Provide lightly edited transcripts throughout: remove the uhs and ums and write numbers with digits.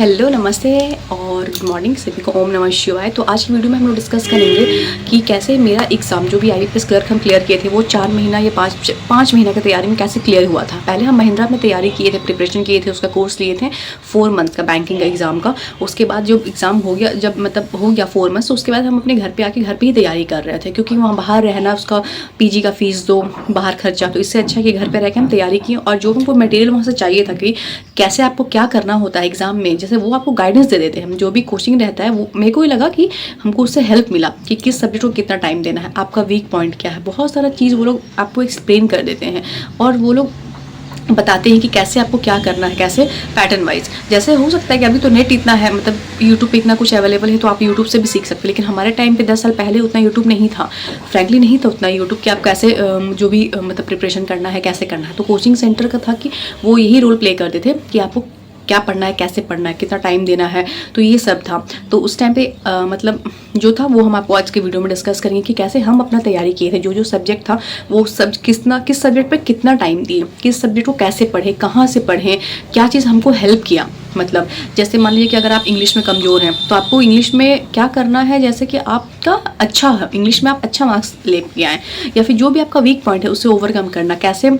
Hello, नमस्ते और good morning सभी को। ओम नमः शिवाय। तो आज की वीडियो में हम लोग डिस्कस करेंगे कि कैसे मेरा एग्ज़ाम जो भी IBPS क्लर्क हम क्लियर किए थे वो 4 महीना या 5 महीना की तैयारी में कैसे क्लियर हुआ था। पहले हम महिंद्रा में तैयारी किए थे, प्रिपरेशन किए थे, उसका कोर्स लिए थे 4 मंथ का बैंकिंग का एग्ज़ाम का। उसके बाद जब एग्ज़ाम हो गया, जब मतलब हो गया 4 मंथ्स, तो उसके बाद हम अपने घर पर आके घर पर ही तैयारी कर रहे थे, क्योंकि वहाँ बाहर रहना, उसका PG का फ़ीस दो, बाहर खर्चा, तो इससे अच्छा कि घर पर रह के हम तैयारी किए। और जो हमको मटेरियल वहाँ से चाहिए था कि कैसे आपको क्या करना होता है एग्ज़ाम में, जैसे वो आपको गाइडेंस दे देते हैं। हम जो भी कोचिंग रहता है वो मेरे को ही लगा कि हमको उससे हेल्प मिला कि किस सब्जेक्ट को कितना टाइम देना है, आपका वीक पॉइंट क्या है, बहुत सारा चीज़ वो लोग आपको एक्सप्लेन कर देते हैं और वो लोग बताते हैं कि कैसे आपको क्या करना है, कैसे पैटर्न वाइज। जैसे हो सकता है कि अभी तो नेट इतना है, मतलब यूट्यूब पे इतना कुछ अवेलेबल है, तो आप यूट्यूब से भी सीख सकते हैं। लेकिन हमारे टाइम पे 10 साल पहले उतना यूट्यूब नहीं था, फ्रैंकली नहीं था उतना यूट्यूब कि आप कैसे जो भी मतलब प्रिपरेशन करना है, कैसे करना है। तो कोचिंग सेंटर का था कि वो यही रोल प्ले करते थे कि आपको क्या पढ़ना है, कैसे पढ़ना है, कितना टाइम देना है, तो ये सब था। तो उस टाइम पे मतलब जो था वो हम आपको आज के वीडियो में डिस्कस करेंगे कि कैसे हम अपना तैयारी किए थे। जो सब्जेक्ट था वो सब किस सब्जेक्ट पे कितना टाइम दिए, किस सब्जेक्ट को कैसे पढ़े, कहाँ से पढ़ें, क्या चीज़ हमको हेल्प किया। मतलब जैसे मान लीजिए कि अगर आप इंग्लिश में कमज़ोर हैं तो आपको इंग्लिश में क्या करना है, जैसे कि आपका अच्छा है इंग्लिश में, आप अच्छा मार्क्स ले के आएँ, या फिर जो भी आपका वीक पॉइंट है उसे ओवरकम करना, कैसे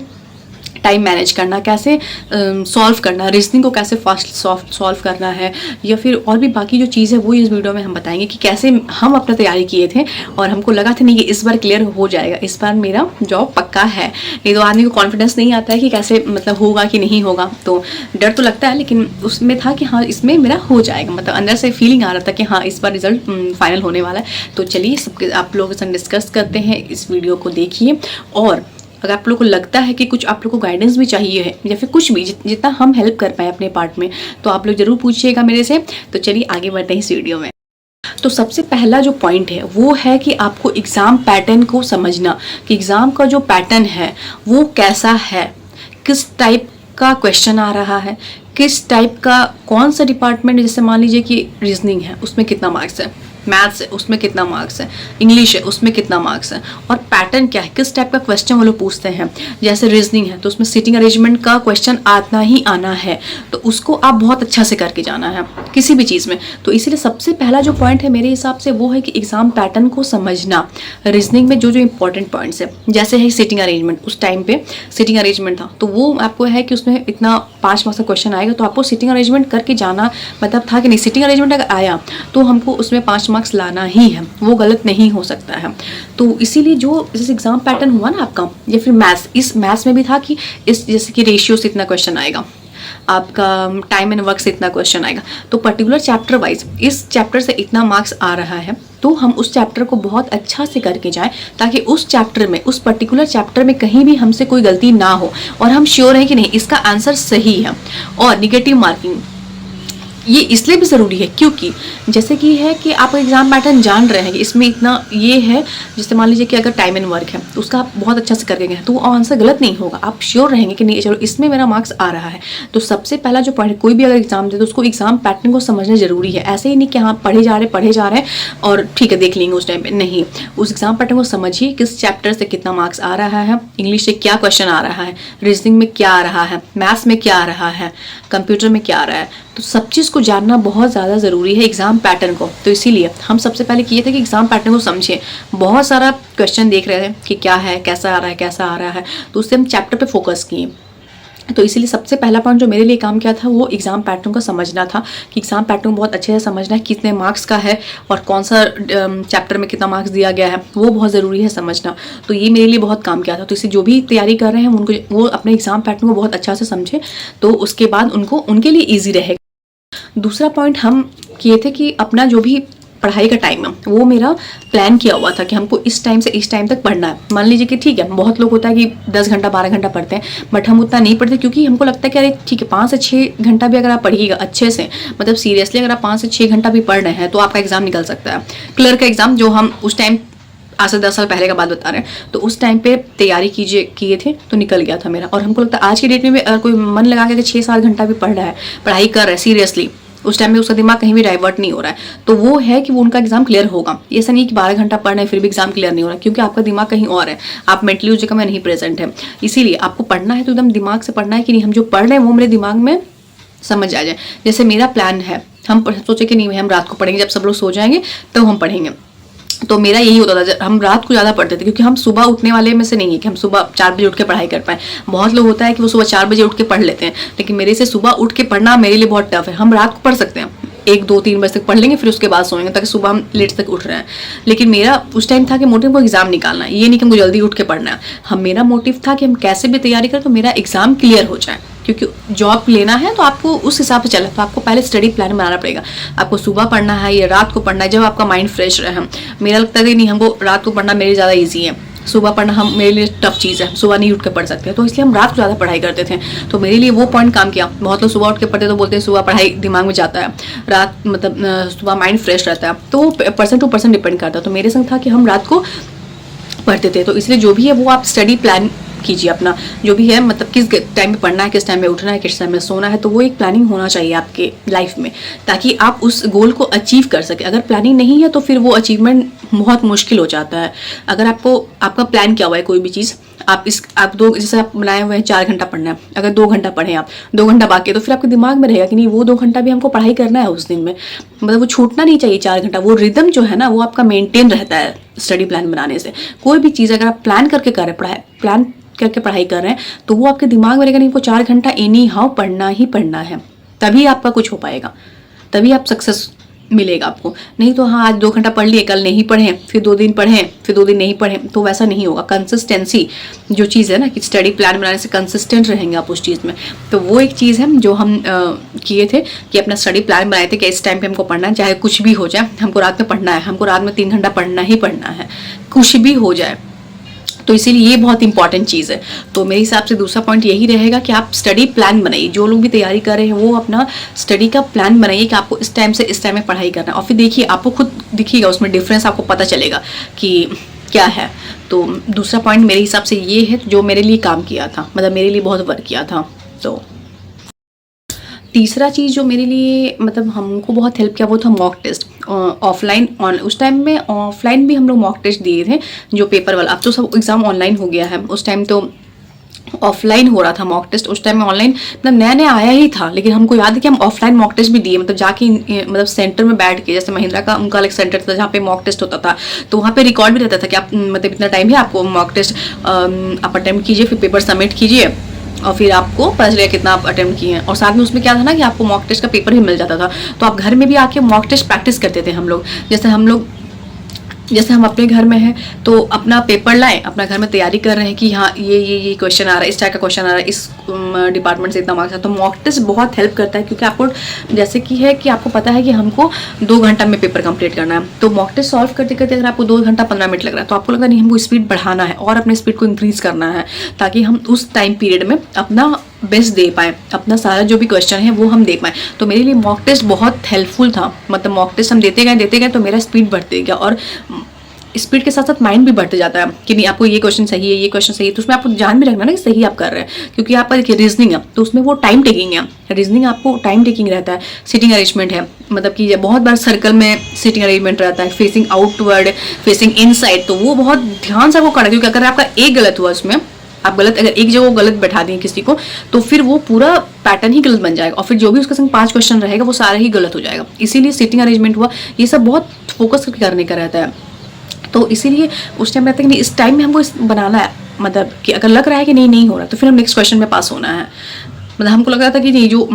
टाइम मैनेज करना, कैसे सॉल्व करना, रीजनिंग को कैसे फास्ट सॉल्व करना है, या फिर और भी बाकी जो चीज़ है वो इस वीडियो में हम बताएंगे कि कैसे हम अपना तैयारी किए थे। और हमको लगा था नहीं कि इस बार क्लियर हो जाएगा, इस बार मेरा जॉब पक्का है। नहीं तो आदमी को कॉन्फिडेंस नहीं आता है कि कैसे मतलब होगा कि नहीं होगा, तो डर तो लगता है, लेकिन उसमें था कि हाँ इसमें मेरा हो जाएगा, मतलब अंदर से फीलिंग आ रहा था कि हाँ इस बार रिजल्ट फाइनल होने वाला है। तो चलिए सबके आप लोगों के साथ डिस्कस करते हैं, इस वीडियो को देखिए। और अगर आप लोग को लगता है कि कुछ आप लोग को गाइडेंस भी चाहिए है, या फिर कुछ भी जितना हम हेल्प कर पाए अपने पार्ट में, तो आप लोग जरूर पूछिएगा मेरे से। तो चलिए आगे बढ़ते हैं इस वीडियो में। तो सबसे पहला जो पॉइंट है वो है कि आपको एग्ज़ाम पैटर्न को समझना, कि एग्ज़ाम का जो पैटर्न है वो कैसा है, किस टाइप का क्वेश्चन आ रहा है, किस टाइप का कौन सा डिपार्टमेंट, जैसे मान लीजिए कि रीजनिंग है उसमें कितना मार्क्स है, मैथ्स है उसमें कितना मार्क्स है, इंग्लिश है उसमें कितना मार्क्स है, और पैटर्न क्या है, किस टाइप का क्वेश्चन वो लोग पूछते हैं। जैसे रीजनिंग है तो उसमें सिटिंग अरेंजमेंट का क्वेश्चन आना ही आना है, तो उसको आप बहुत अच्छा से करके जाना है किसी भी चीज़ में। तो इसीलिए सबसे पहला जो पॉइंट है मेरे हिसाब से वो है कि एग्जाम पैटर्न को समझना। रीजनिंग में जो जो इंपॉर्टेंट पॉइंट्स है, जैसे है सिटिंग अरेंजमेंट, उस टाइम पे सिटिंग अरेंजमेंट था तो वो आपको है कि उसमें इतना 5 मार्क्स का क्वेश्चन आएगा, तो आपको सिटिंग अरेंजमेंट करके जाना मतलब था कि नहीं, सिटिंग अरेंजमेंट अगर आया तो हमको उसमें 5 मार्क्स लाना ही है, वो गलत नहीं हो सकता है। तो इसीलिए जो जैसे एग्जाम पैटर्न हुआ ना आपका, या फिर मैथ्स, इस मैथ्स में भी था कि इस जैसे कि रेशियो से इतना क्वेश्चन आएगा, आपका टाइम एंड वर्क से इतना क्वेश्चन आएगा, तो पर्टिकुलर चैप्टर वाइज इस चैप्टर से इतना मार्क्स आ रहा है, तो हम उस चैप्टर को बहुत अच्छा से करके जाएं, ताकि उस चैप्टर में, उस पर्टिकुलर चैप्टर में कहीं भी हमसे कोई गलती ना हो और हम श्योर हैं कि नहीं इसका आंसर सही है। और निगेटिव मार्किंग ये इसलिए भी ज़रूरी है क्योंकि जैसे कि है कि आप एग्जाम पैटर्न जान रहे हैं कि इसमें इतना ये है, जैसे मान लीजिए कि अगर टाइम एंड वर्क है तो उसका आप बहुत अच्छा से करके गए तो वो आंसर गलत नहीं होगा, आप श्योर रहेंगे कि नहीं चलो इसमें मेरा मार्क्स आ रहा है। तो सबसे पहला जो पॉइंट, कोई भी अगर एग्जाम दे तो उसको एग्जाम पैटर्न को समझना जरूरी है। ऐसे ही नहीं कि हाँ पढ़े जा रहे हैं और ठीक है देख लेंगे उस टाइम पर, नहीं, उस एग्जाम पैटर्न को समझिए, किस चैप्टर से कितना मार्क्स आ रहा है, इंग्लिश से क्या क्वेश्चन आ रहा है, रीजनिंग में क्या आ रहा है, मैथ्स में क्या आ रहा है, कंप्यूटर में क्या आ रहा है। तो सब चीज़ को जानना बहुत ज़्यादा ज़रूरी है एग्ज़ाम पैटर्न को। तो इसीलिए हम सबसे पहले किए थे कि एग्ज़ाम पैटर्न को समझें। बहुत सारा क्वेश्चन देख रहे थे कि क्या है, कैसा आ रहा है, कैसा आ रहा है, तो उससे हम चैप्टर पे फोकस किए। तो इसीलिए सबसे पहला पॉइंट जो मेरे लिए काम किया था वो एग्जाम पैटर्न को समझना था, कि एग्जाम पैटर्न बहुत अच्छे से समझना है, कितने मार्क्स का है और कौन सा चैप्टर में कितना मार्क्स दिया गया है, वो बहुत ज़रूरी है समझना। तो ये मेरे लिए बहुत काम किया था। तो इसे जो भी तैयारी कर रहे हैं उनको वो अपने एग्जाम पैटर्न को बहुत अच्छा से समझे, तो उसके बाद उनको उनके लिए ईजी रहेगा। दूसरा पॉइंट हम किए थे कि अपना जो भी पढ़ाई का टाइम है वो मेरा प्लान किया हुआ था कि हमको इस टाइम से इस टाइम तक पढ़ना है। मान लीजिए कि ठीक है बहुत लोग होता है कि 10 घंटा 12 घंटा पढ़ते हैं, बट हम उतना नहीं पढ़ते, क्योंकि हमको लगता है कि अरे ठीक है 5 से 6 घंटा भी अगर आप पढ़िएगा अच्छे से, मतलब सीरियसली अगर आप 5 से 6 घंटा भी पढ़ रहे हैं तो आपका एग्जाम निकल सकता है। क्लर्क का एग्जाम जो हम उस टाइम आज से 10 साल पहले का बात बता रहे हैं, तो उस टाइम पे तैयारी किए थे तो निकल गया था मेरा। और हमको लगता है आज की डेट में भी अगर कोई मन लगा के 6-7 घंटा भी पढ़ रहा है, पढ़ाई कर रहा है सीरियसली, उस टाइम में उसका दिमाग कहीं भी डाइवर्ट नहीं हो रहा है, तो वो है कि वो उनका एग्जाम क्लियर होगा। ऐसा नहीं कि 12 घंटा पढ़ रहे हैं फिर भी एग्जाम क्लियर नहीं हो रहा, क्योंकि आपका दिमाग कहीं और है, आप मेंटली उस जगह में नहीं प्रेजेंट है। इसीलिए आपको पढ़ना है तो एकदम दिमाग से पढ़ना है कि नहीं हम जो पढ़ रहे हैं वो मेरे दिमाग में समझ आ जाए। जैसे मेरा प्लान है, हम सोचे कि नहीं हम रात को पढ़ेंगे, जब सब लोग सो जाएंगे तब हम पढ़ेंगे। तो मेरा यही होता था, हम रात को ज़्यादा पढ़ते थे क्योंकि हम सुबह उठने वाले में से नहीं है कि हम सुबह 4 बजे उठ के पढ़ाई कर पाए। बहुत लोग होता है कि वो सुबह 4 बजे उठ के पढ़ लेते हैं, लेकिन मेरे से सुबह उठ के पढ़ना मेरे लिए बहुत टफ है। हम रात को पढ़ सकते हैं, 1, 2, 3 बजे तक पढ़ लेंगे, फिर उसके बाद सोएंगे ताकि सुबह हम लेट तक उठ रहे हैं। लेकिन मेरा उस टाइम था कि मोटिव को एग्जाम निकालना है, ये नहीं कि हमको जल्दी उठ के पढ़ना है। मेरा मोटिव था कि हम कैसे भी तैयारी करें तो मेरा एग्जाम क्लियर हो जाए, क्योंकि जॉब लेना है तो आपको उस हिसाब से चलना है। तो आपको पहले स्टडी प्लान बनाना पड़ेगा, आपको सुबह पढ़ना है या रात को पढ़ना है, जब आपका माइंड फ्रेश रहे। मेरा लगता है कि नहीं, हमको रात को पढ़ना मेरे ज़्यादा ईजी है, सुबह पढ़ना मेरे लिए टफ चीज़ है, सुबह नहीं उठ के पढ़ सकते, तो इसलिए हम रात को ज़्यादा पढ़ाई करते थे। तो मेरे लिए वो पॉइंट काम किया। बहुत लोग सुबह उठ के पढ़ते तो बोलते हैं सुबह पढ़ाई दिमाग में जाता है, रात मतलब सुबह माइंड फ्रेश रहता है, तो पर्सन टू पर्सन डिपेंड करता है। तो मेरे संग था कि हम रात को पढ़ते थे। तो इसलिए जो भी है वो आप स्टडी प्लान कीजिए अपना, जो भी है मतलब किस टाइम पे पढ़ना है, किस टाइम में उठना है, किस टाइम में सोना है, तो वो एक प्लानिंग होना चाहिए आपके लाइफ में, ताकि आप उस गोल को अचीव कर सके। अगर प्लानिंग नहीं है तो फिर वो अचीवमेंट बहुत मुश्किल हो जाता है। अगर आपका प्लान क्या हुआ है कोई भी चीज़, आप जैसे आप बनाए हुए हैं 4 घंटा पढ़ना है, अगर 2 घंटा पढ़ें, आप 2 घंटा बाकी है, तो फिर आपके दिमाग में रहेगा कि नहीं वो 2 घंटा भी हमको पढ़ाई करना है उस दिन में, मतलब वो छूटना नहीं चाहिए 4 घंटा। वो रिदम जो है ना वो आपका मेंटेन रहता है स्टडी प्लान बनाने से। कोई भी चीज़ अगर आप प्लान करके कर रहे हैं, प्लान करके पढ़ाई कर रहे हैं, तो वो आपके दिमाग में रहेगा नहीं, वो 4 घंटा एनी हाउ पढ़ना ही पढ़ना है, तभी आपका कुछ हो पाएगा, तभी आप सक्सेस मिलेगा आपको। नहीं तो हाँ आज 2 घंटा पढ़ लिए, कल नहीं पढ़ें, फिर 2 दिन पढ़ें, फिर 2 दिन नहीं पढ़ें, तो वैसा नहीं होगा। कंसिस्टेंसी जो चीज़ है ना, कि स्टडी प्लान बनाने से कंसिस्टेंट रहेंगे आप उस चीज़ में, तो वो एक चीज़ है जो हम किए थे कि अपना स्टडी प्लान बनाए थे कि इस टाइम पे हमको पढ़ना है, चाहे कुछ भी हो जाए, हमको रात में पढ़ना है, हमको रात में 3 घंटा पढ़ना ही पढ़ना है, कुछ भी हो जाए। तो इसीलिए ये बहुत इंपॉर्टेंट चीज़ है। तो मेरे हिसाब से दूसरा पॉइंट यही रहेगा कि आप स्टडी प्लान बनाइए। जो लोग भी तैयारी कर रहे हैं वो अपना स्टडी का प्लान बनाइए कि आपको इस टाइम से इस टाइम में पढ़ाई करना है, और फिर देखिए आपको खुद दिखिएगा उसमें डिफरेंस, आपको पता चलेगा कि क्या है। तो दूसरा पॉइंट मेरे हिसाब से ये है जो मेरे लिए काम किया था, मतलब मेरे लिए बहुत वर्क किया था। तो तीसरा चीज़ जो मेरे लिए मतलब हमको बहुत हेल्प किया वो था मॉक टेस्ट, ऑफलाइन उस टाइम में ऑफलाइन भी हम लोग मॉक टेस्ट दिए थे जो पेपर वाला। अब तो सब एग्ज़ाम ऑनलाइन हो गया है, उस टाइम तो ऑफलाइन हो रहा था मॉक टेस्ट। उस टाइम में ऑनलाइन मतलब नया नया आया ही था, लेकिन हमको याद है कि हम ऑफलाइन मॉक टेस्ट भी दिए, मतलब जाके मतलब सेंटर में बैठ के, जैसे महिंद्रा का उनका अलग सेंटर था जहाँ पे मॉक टेस्ट होता था, तो वहाँ पे रिकॉर्ड भी रहता था कि आप मतलब इतना टाइम है आपको मॉक टेस्ट आप अटेम्प्ट कीजिए, फिर पेपर सबमिट कीजिए और फिर आपको पता चलेगा कितना आप अटेम्प्ट किए हैं। और साथ में उसमें क्या था ना कि आपको मॉक टेस्ट का पेपर भी मिल जाता था, तो आप घर में भी आके मॉक टेस्ट प्रैक्टिस करते थे हम लोग। जैसे हम अपने घर में हैं तो अपना पेपर लाएं, अपना घर में तैयारी कर रहे हैं कि हाँ ये क्वेश्चन आ रहा है, इस टाइप का क्वेश्चन आ रहा है, इस डिपार्टमेंट से इतना मार्क्स है। तो मॉक टेस्ट बहुत हेल्प करता है, क्योंकि आपको जैसे कि है कि आपको पता है कि हमको 2 घंटा में पेपर कंप्लीट करना है, तो मॉक टेस्ट सॉल्व करते करते अगर आपको 2 घंटा 15 मिनट लग रहा है तो आपको लगता नहीं हमको स्पीड बढ़ाना है और अपने स्पीड को इंक्रीज करना है, ताकि हम उस टाइम पीरियड में अपना बेस्ट दे पाएँ, अपना सारा जो भी क्वेश्चन है वो हम दे पाएँ। तो मेरे लिए मॉक टेस्ट बहुत हेल्पफुल था, मतलब मॉक टेस्ट हम देते गए तो मेरा स्पीड बढ़ते गया, और स्पीड के साथ साथ माइंड भी बढ़ते जाता है कि नहीं आपको ये क्वेश्चन सही है, ये क्वेश्चन सही है, तो उसमें आपको ध्यान भी रखना ना कि सही आप कर रहे हैं, क्योंकि आपका देखिए रीजनिंग है तो उसमें वो टाइम टेकिंग है, रीजनिंग आपको टाइम टेकिंग रहता है। सिटिंग अरेंजमेंट है, मतलब कि बहुत बार सर्कल में सिटिंग अरेंजमेंट रहता है, फेसिंग आउटवर्ड, फेसिंग इनसाइड, तो वो बहुत ध्यान से आपको करना है, क्योंकि अगर आपका एक गलत हुआ उसमें, आप अगर एक जगह गलत बैठा दें किसी को, तो फिर वो पूरा पैटर्न ही गलत बन जाएगा, और फिर जो भी उसके संग 5 क्वेश्चन रहेगा वो सारा ही गलत हो जाएगा। इसीलिए सिटिंग अरेंजमेंट हुआ, ये सब बहुत फोकस करके करने का रहता है। तो इसीलिए उस टाइम रहता है कि इस टाइम में हमको बनाना है, मतलब कि अगर लग रहा है कि नहीं हो रहा तो फिर हम नेक्स्ट क्वेश्चन में पास होना है। मतलब हमको लग रहा था कि नहीं जो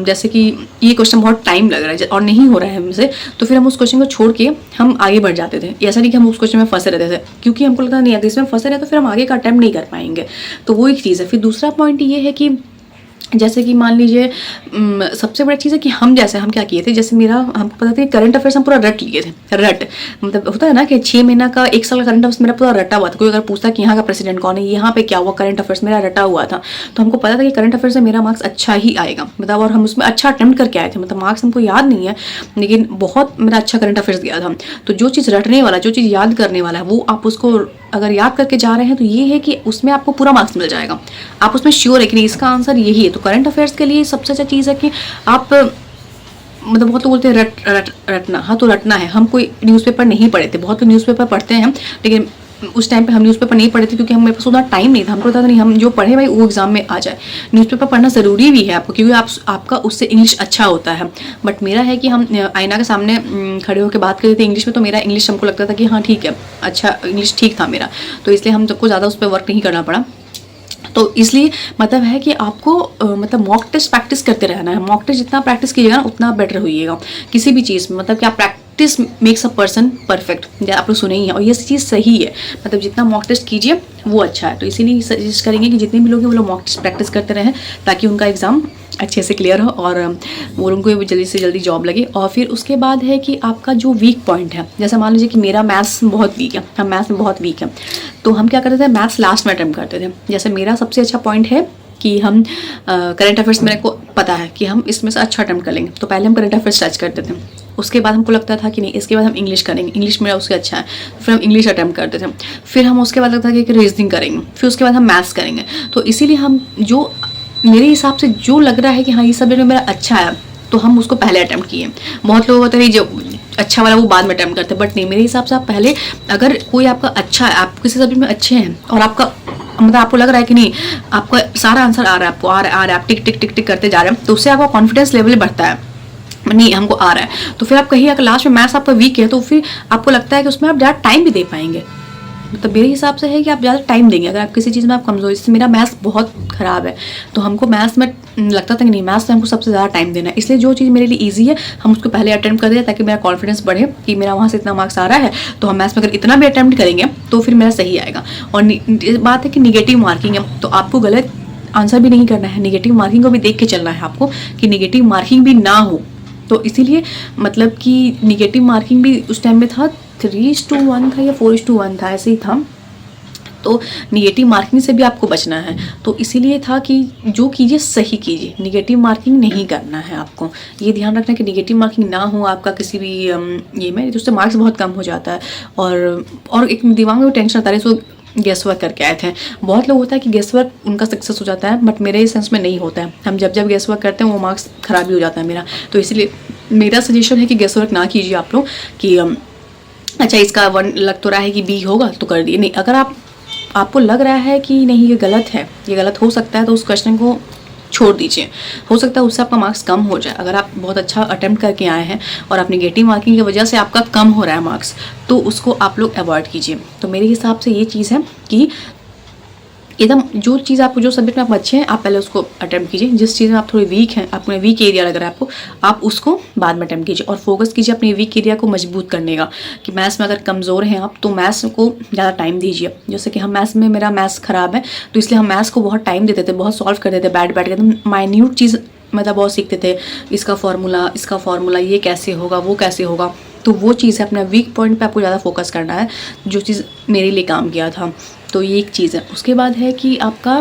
जैसे कि ये क्वेश्चन बहुत टाइम लग रहा है और नहीं हो रहा है हमसे, तो फिर हम उस क्वेश्चन को छोड़ के हम आगे बढ़ जाते थे। ऐसा नहीं कि हम उस क्वेश्चन में फंसे रहते थे, क्योंकि हमको लगता नहीं अगर इसमें फंसे रहे तो फिर हम आगे का अटेम्प्ट नहीं कर पाएंगे। तो वो एक चीज़ है। फिर दूसरा पॉइंट ये है कि जैसे कि मान लीजिए सबसे बड़ी चीज़ है कि हम क्या किए थे, जैसे हमको पता था कि करंट अफेयर्स हम पूरा रट लिए थे। मतलब होता है ना कि 6 महीना का 1 साल का करंट अफेयर्स मेरा पूरा रटा हुआ था। कोई अगर पूछता कि यहाँ का प्रेसिडेंट कौन है, यहाँ पे क्या हुआ, करंट अफेयर्स मेरा रटा हुआ था, तो हमको पता था कि करंट अफेयर्स से मेरा मार्क्स अच्छा ही आएगा, मतलब और हम उसमें अच्छा अटेम्प्ट करके आए थे। मतलब मार्क्स हमको याद नहीं है, लेकिन बहुत मेरा अच्छा करंट अफेयर्स गया था। तो जो चीज़ रटने वाला, जो चीज़ याद करने वाला है, वो आप उसको अगर याद करके जा रहे हैं तो ये है कि उसमें आपको पूरा मार्क्स मिल जाएगा। आप उसमें श्योर है कि नहीं इसका आंसर यही है। तो करंट अफेयर्स के लिए सबसे अच्छा चीज़ है कि आप मतलब बहुत लोग बोलते हैं रटना, हाँ तो रटना है। हम कोई न्यूज़पेपर नहीं पढ़े थे, बहुत लोग न्यूज़पेपर पढ़ते हैं, लेकिन उस टाइम पे हम न्यूज़पेपर नहीं पढ़े थे क्योंकि हमें पास उतना टाइम नहीं था। हमको पता था नहीं हम जो पढ़े भाई वो एग्जाम में आ जाए। न्यूज़पेपर पढ़ना ज़रूरी भी है आपको क्योंकि आपका उससे इंग्लिश अच्छा होता है। बट मेरा है कि हम आईना के सामने खड़े होकर बात करते थे इंग्लिश में, तो मेरा इंग्लिश हमको लगता था कि हाँ ठीक है, अच्छा इंग्लिश ठीक था मेरा, तो इसलिए हम सबको ज़्यादा उस पर वर्क नहीं करना पड़ा। तो इसलिए मतलब है कि आपको मतलब मॉक टेस्ट प्रैक्टिस करते रहना है। मॉक टेस्ट जितना प्रैक्टिस कीजिएगा ना उतना बेटर होइएगा किसी भी चीज़ में। मतलब कि आप practice makes a person perfect, आप लोग सुने ही हैं और ये चीज़ सही है। मतलब जितना मॉक टेस्ट कीजिए वो अच्छा है। तो इसीलिए सजेस्ट करेंगे कि जितने भी लोग हैं वो लोग मॉक टेस्ट प्रैक्टिस करते रहें ताकि उनका एग्ज़ाम अच्छे से क्लियर हो और वो उनको जल्दी से जल्दी जॉब लगे। और फिर उसके बाद है कि आपका जो वीक पॉइंट है, जैसे मान लीजिए कि मेरा मैथ्स बहुत वीक है, हम मैथ्स में बहुत वीक है, तो हम क्या करते थे मैथ्स लास्ट में अटेम्प्ट करते थे। जैसे मेरा सबसे अच्छा पॉइंट है कि हम करंट अफेयर्स मेरे को पता है कि हम इसमें से अच्छा अटेम्प्ट कर लेंगे, तो पहले हम करंट अफेयर्स टच करते थे। उसके बाद हमको लगता था कि नहीं इसके बाद हम इंग्लिश करेंगे, इंग्लिश मेरा उससे अच्छा है, फिर हम इंग्लिश अटेम्प्ट करते थे। फिर हम उसके बाद लगता था कि रीजनिंग करेंगे, फिर उसके बाद हम मैथ्स करेंगे। तो इसीलिए हम जो मेरे हिसाब से जो लग रहा है कि हाँ ये सब्जेक्ट में मेरा अच्छा है तो हम उसको पहले अटेम्प्ट किए। बहुत लोग होते हैं जो अच्छा वाला वो बाद में अटेम्प्ट करते हैं, बट नहीं, मेरे हिसाब से आप पहले, अगर कोई आपका अच्छा है, आप किसी सब्जेक्ट में अच्छे हैं और आपका मतलब आपको लग रहा है कि नहीं आपका सारा आंसर आ रहा है, आपको आ रहा है, आप टिक टिक टिक टिक करते जा रहे हैं, तो उससे आपका कॉन्फिडेंस लेवल बढ़ता है, नहीं हमको आ रहा है। तो फिर आप कहीं अगर लास्ट में मैथ्स आपका वीक है तो फिर आपको लगता है कि उसमें आप ज़्यादा टाइम भी दे पाएंगे। मतलब मेरे हिसाब से है कि आप ज़्यादा टाइम देंगे अगर आप किसी चीज़ में आप कमज़ोर। जैसे मेरा मैथ्स बहुत ख़राब है तो हमको मैथ्स में लगता था कि नहीं मैथ्स में हमको सबसे ज़्यादा टाइम देना है, इसलिए जो चीज़ मेरे लिए ईजी है हम उसको पहले अटेम्प्ट कर दें ताकि मेरा कॉन्फिडेंस बढ़े कि मेरा वहाँ से इतना मार्क्स आ रहा है तो हम मैथ्स में अगर इतना भी अटेम्प्ट करेंगे तो फिर मेरा सही आएगा। और बात है कि निगेटिव मार्किंग है तो आपको गलत आंसर भी नहीं करना है, निगेटिव मार्किंग को भी देख के चलना है आपको कि निगेटिव मार्किंग भी ना हो। तो इसीलिए मतलब कि निगेटिव मार्किंग भी उस टाइम में था 3:1 था या 4:1 था, ऐसे ही था। तो निगेटिव मार्किंग से भी आपको बचना है, तो इसीलिए था कि जो कीजिए सही कीजिए, निगेटिव मार्किंग नहीं करना है आपको। ये ध्यान रखना कि निगेटिव मार्किंग ना हो आपका किसी भी ये में, तो उससे मार्क्स बहुत कम हो जाता है। और एक दिमाग में टेंशन आता है, सो गेस वर्क करके आए थे। बहुत लोग होता है कि गेस वर्क उनका सक्सेस हो जाता है, बट मेरे सेंस में नहीं होता है। हम जब गेस वर्क करते हैं वो मार्क्स ख़राब भी हो जाता है मेरा। तो इसलिए मेरा सजेशन है कि गेस वर्क ना कीजिए आप लोग कि अच्छा इसका 1 लग तो रहा है कि बी होगा तो कर दिए। नहीं, अगर आपको लग रहा है कि नहीं ये गलत है, ये गलत हो सकता है, तो उस क्वेश्चन को छोड़ दीजिए। हो सकता है उससे आपका मार्क्स कम हो जाए। अगर आप बहुत अच्छा अटेम्प्ट करके आए हैं और आप नेगेटिव मार्किंग की वजह से आपका कम हो रहा है मार्क्स, तो उसको आप लोग अवॉइड कीजिए। तो मेरे हिसाब से ये चीज़ है कि एकदम जो चीज़ आपको, जो सब्जेक्ट में आप अच्छे हैं आप पहले उसको अटेम्प्ट कीजिए। जिस चीज़ में आप थोड़ी वीक हैं, आपको वीक एरिया लग रहा है आपको, आप उसको बाद में अटेम्प्ट कीजिए। और फोकस कीजिए अपने वीक एरिया को मजबूत करने का कि मैथ्स में अगर कमज़ोर हैं आप तो मैथ्स को ज़्यादा टाइम दीजिए। जैसे कि हम मैथ्स में, मेरा मैथ्स ख़राब है तो इसलिए हम मैथ्स को बहुत टाइम देते थे, बहुत सॉल्व करते थे बैठ के, एकदम माइन्यूट चीज़ मतलब बहुत सीखते थे, इसका फार्मूला ये कैसे होगा, वो कैसे होगा। तो वो चीज़ है, अपना वीक पॉइंट पे आपको ज़्यादा फोकस करना है, जो चीज़ मेरे लिए काम किया था। तो ये एक चीज़ है। उसके बाद है कि आपका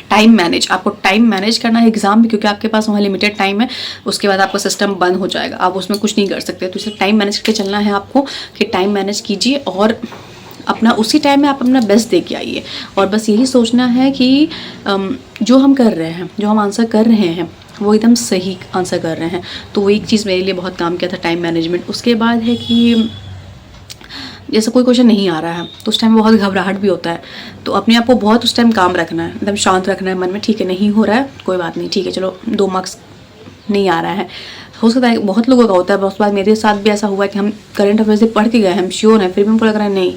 आपको टाइम मैनेज करना है एग्जाम में, क्योंकि आपके पास वहाँ लिमिटेड टाइम है, उसके बाद आपका सिस्टम बंद हो जाएगा, आप उसमें कुछ नहीं कर सकते। तो इसलिए टाइम मैनेज करके चलना है आपको कि टाइम मैनेज कीजिए और अपना उसी टाइम में आप अपना बेस्ट दे के आइए। और बस यही सोचना है कि जो हम कर रहे हैं, जो हम आंसर कर रहे हैं वो एकदम सही आंसर कर रहे हैं। तो वो एक चीज़ मेरे लिए बहुत काम किया था, टाइम मैनेजमेंट। उसके बाद है कि जैसे कोई क्वेश्चन नहीं आ रहा है तो उस टाइम में बहुत घबराहट भी होता है, तो अपने आप को बहुत उस टाइम काम रखना है, एकदम शांत रखना है मन में। ठीक है, नहीं हो रहा है कोई बात नहीं, ठीक है चलो 2 मार्क्स नहीं आ रहा है। हो सकता है बहुत लोगों का होता है, बहुत बार मेरे साथ भी ऐसा हुआ है कि हम करंट अफेयर्स से पढ़ के गए, हम श्योर हैं, फिर भी हमको लग रहा है नहीं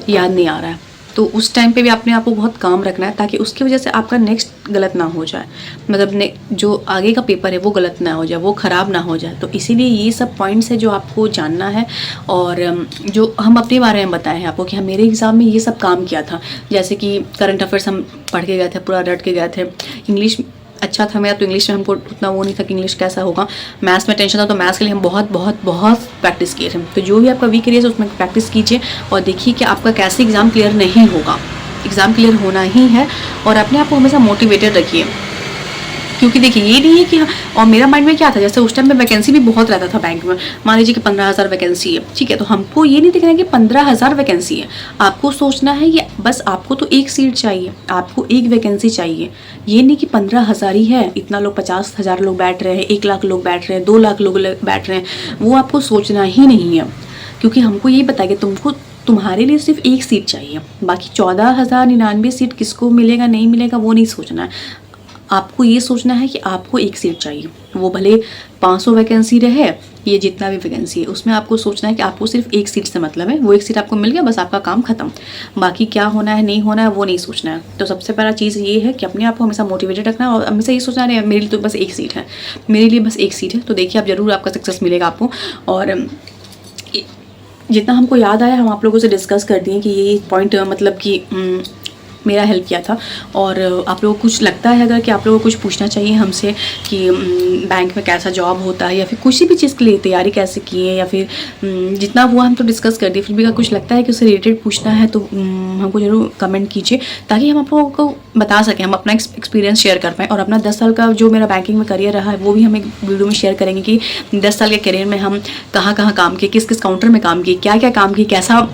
याद नहीं आ रहा है। तो उस टाइम पे भी अपने आप को बहुत काम रखना है ताकि उसकी वजह से आपका नेक्स्ट गलत ना हो जाए, मतलब जो आगे का पेपर है वो गलत ना हो जाए, वो ख़राब ना हो जाए। तो इसीलिए ये सब पॉइंट्स है जो आपको जानना है। और जो हम अपने बारे में बताए हैं आपको कि हम मेरे एग्ज़ाम में ये सब काम किया था। जैसे कि करंट अफेयर्स हम पढ़ के गए थे, पूरा रट के गए थे। इंग्लिश अच्छा था मेरा, तो इंग्लिश में हमको उतना वो नहीं था कि इंग्लिश कैसा होगा। मैथ्स में टेंशन था, तो मैथ्स के लिए हम बहुत बहुत बहुत प्रैक्टिस किए थे। तो जो भी आपका वीक एरिया है उसमें प्रैक्टिस कीजिए और देखिए कि आपका कैसे एग्ज़ाम क्लियर नहीं होगा। एग्ज़ाम क्लियर होना ही है और अपने आप को हमेशा मोटिवेटेड रखिए, क्योंकि देखिए ये नहीं है कि और मेरा माइंड में क्या था, जैसे उस टाइम में वैकेंसी भी बहुत रहता था बैंक में। मान लीजिए कि 15,000 वैकेंसी है, ठीक है, तो हमको ये नहीं देखना है कि 15,000 वैकेंसी है। आपको सोचना है कि बस आपको तो एक सीट चाहिए, आपको एक वैकेंसी चाहिए। ये नहीं कि 15,000 ही है, इतना लोग 50,000 लोग बैठ रहे हैं, 1 लाख लोग बैठ रहे हैं, 2 लाख लोग बैठ रहे हैं, वो आपको सोचना ही नहीं है। क्योंकि हमको यही पता है कि तुमको तुम्हारे लिए सिर्फ एक सीट चाहिए, बाकी 14,099 सीट किसको मिलेगा नहीं मिलेगा वो नहीं सोचना है। आपको ये सोचना है कि आपको एक सीट चाहिए, वो भले 500 वैकेंसी रहे, ये जितना भी वैकेंसी है उसमें आपको सोचना है कि आपको सिर्फ एक सीट से मतलब है, वो एक सीट आपको मिल गया बस आपका काम खत्म। बाकी क्या होना है नहीं होना है वो नहीं सोचना है। तो सबसे पहला चीज़ ये है कि अपने आप को हमेशा मोटिवेटेड रखना है और हमेशा ये सोचना है मेरे लिए तो बस एक सीट है, मेरे लिए बस एक सीट है। तो देखिए आप ज़रूर आपका सक्सेस मिलेगा आपको। और जितना हमको याद आया हम आप लोगों से डिस्कस कर दिए कि ये पॉइंट मतलब कि मेरा हेल्प किया था। और आप लोगों को कुछ लगता है अगर कि आप लोगों को कुछ पूछना चाहिए हमसे कि बैंक में कैसा जॉब होता है या फिर किसी भी चीज़ के लिए तैयारी कैसे किए या फिर जितना हुआ हम तो डिस्कस कर दिए, फिर भी अगर कुछ लगता है कि उससे रिलेटेड पूछना है तो हमको ज़रूर कमेंट कीजिए ताकि हम आप लोगों को बता सकें, हम अपना एक्सपीरियंस शेयर कर पाएँ। और अपना 10 साल का जो मेरा बैंकिंग में करियर रहा है वो भी हम एक वीडियो में शेयर करेंगे कि 10 साल के करियर में हम कहाँ कहाँ काम किए, किस किस काउंटर में काम किए, क्या क्या काम किए, कैसा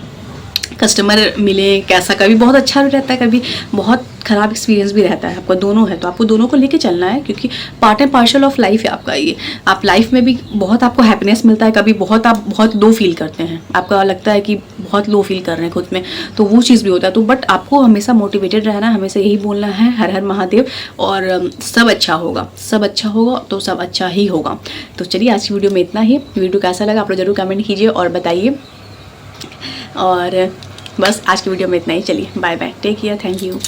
कस्टमर मिले, कैसा कभी बहुत अच्छा भी रहता है कभी बहुत ख़राब एक्सपीरियंस भी रहता है। आपका दोनों है तो आपको दोनों को लेके चलना है क्योंकि part and partial of life है आपका ये। आप लाइफ में भी बहुत आपको हैप्पीनेस मिलता है, कभी बहुत आप बहुत लो फील करते हैं, आपका लगता है कि बहुत लो फील कर रहे हैं खुद में, तो वो चीज़ भी होता है। तो बट आपको हमेशा मोटिवेटेड रहना है, हमेशा यही बोलना है हर हर महादेव और सब अच्छा होगा, सब अच्छा होगा तो सब अच्छा ही होगा। तो चलिए आज की वीडियो में इतना ही। वीडियो कैसा लगा आप लोग ज़रूर कमेंट कीजिए और बताइए। और बस आज की वीडियो में इतना ही। चलिए bye bye, take care, thank you.